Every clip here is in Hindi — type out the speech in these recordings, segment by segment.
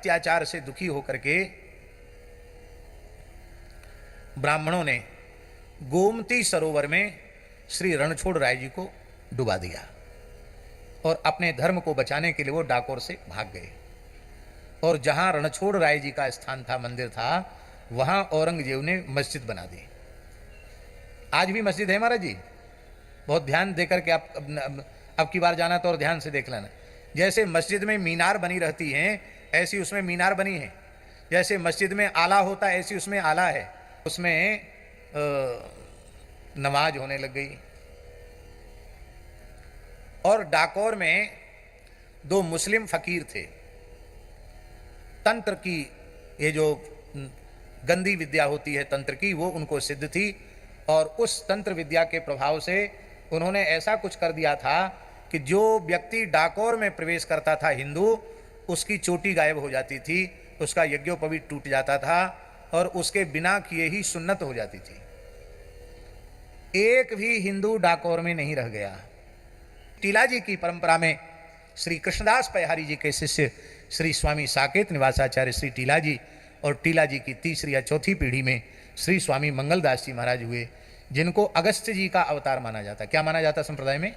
अत्याचार से दुखी होकर के ब्राह्मणों ने गोमती सरोवर में श्री रणछोड़ राय जी को डुबा दिया और अपने धर्म को बचाने के लिए वो डाकोर से भाग गए। और जहां रणछोड़ राय जी का स्थान था, मंदिर था, वहां औरंगजेब ने मस्जिद बना दी। आज भी मस्जिद है महाराज जी, बहुत ध्यान देकर के आप अब की बार जाना तो और ध्यान से देख लेना। जैसे मस्जिद में मीनार बनी रहती हैं, ऐसी उसमें मीनार बनी है। जैसे मस्जिद में आला होता है, ऐसी उसमें आला है। उसमें नमाज होने लग गई। और डाकोर में 2 मुस्लिम फकीर थे। तंत्र की ये जो गंदी विद्या होती है तंत्र की, वो उनको सिद्ध थी। और उस तंत्र विद्या के प्रभाव से उन्होंने ऐसा कुछ कर दिया था कि जो व्यक्ति डाकोर में प्रवेश करता था हिंदू, उसकी चोटी गायब हो जाती थी, उसका यज्ञोपवीत टूट जाता था और उसके बिना किए ही सुन्नत हो जाती थी। एक भी हिंदू डाकोर में नहीं रह गया। टीला जी की परंपरा में श्री कृष्णदास पयहारी जी के शिष्य श्री स्वामी साकेत निवासाचार्य श्री टीला जी और टीला जी की तीसरी या चौथी पीढ़ी में श्री स्वामी मंगलदास जी महाराज हुए, जिनको अगस्त्य जी का अवतार माना जाता है। क्या माना जाता है संप्रदाय में?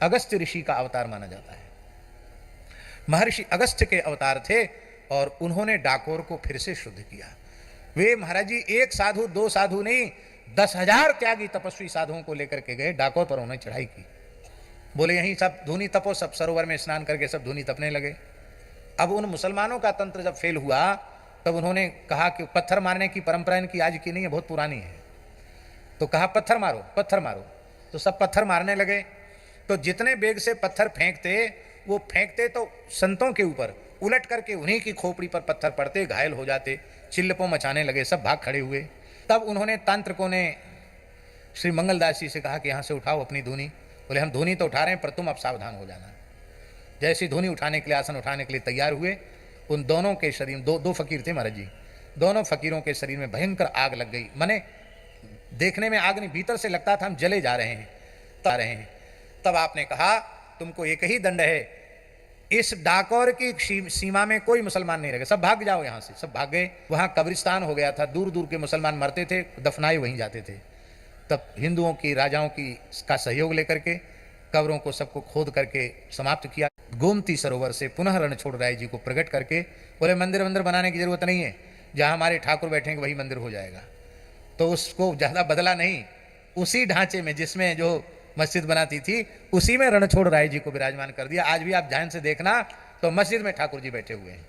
अगस्त्य ऋषि का अवतार माना जाता है। महर्षि अगस्त्य के अवतार थे और उन्होंने डाकोर को फिर से शुद्ध किया। वे महाराज जी 1 साधु 2 साधु नहीं, 10,000 त्यागी तपस्वी साधुओं को लेकर के गए डाकोर पर, उन्होंने चढ़ाई की। बोले यहीं सब धूनी तपो, सब सरोवर में स्नान करके सब धूनी तपने लगे। अब उन मुसलमानों का तंत्र जब फेल हुआ, तब उन्होंने कहा कि पत्थर मारने की परंपरा इनकी आज की नहीं है, बहुत पुरानी है। तो कहा पत्थर मारो, पत्थर मारो। तो सब पत्थर मारने लगे। तो जितने बेग से पत्थर फेंकते, वो फेंकते तो संतों के ऊपर, उलट करके उन्हीं की खोपड़ी पर पत्थर पड़ते, घायल हो जाते, चिल्लपों मचाने लगे, सब भाग खड़े हुए। तब उन्होंने तांत्रिकों ने श्री मंगलदास जी से कहा कि यहाँ से उठाओ अपनी धूनी। बोले हम धूनी तो उठा रहे हैं, पर तुम अब सावधान हो जाना। जैसी धूनी उठाने के लिए, आसन उठाने के लिए तैयार हुए, उन दोनों के शरीर में, दो फकीर थे महाराज जी, दोनों फकीरों के शरीर में भयंकर आग लग गई। माने देखने में आग नहीं, भीतर से लगता था हम जले जा रहे हैं। तब आपने कहा तुमको एक ही दंड है, इस डाकोर की सीमा में कोई मुसलमान नहीं रहेगा, सब भाग जाओ यहाँ से। सब भाग गए। वहाँ कब्रिस्तान हो गया था, दूर दूर के मुसलमान मरते थे, दफनाए वहीं जाते थे। तब हिंदुओं की, राजाओं की का सहयोग लेकर के कब्रों को सबको खोद करके समाप्त किया। गोमती सरोवर से पुनः रणछोड़ राय जी को प्रकट करके बोले मंदिर बनाने की जरूरत नहीं है, जहाँ हमारे ठाकुर बैठेंगे वही मंदिर हो जाएगा। तो उसको ज़्यादा बदला नहीं, उसी ढांचे में जिसमें जो मस्जिद बनाती थी, उसी में रणछोड़ राय जी को विराजमान कर दिया। आज भी आप ध्यान से देखना तो मस्जिद में ठाकुर जी बैठे हुए हैं।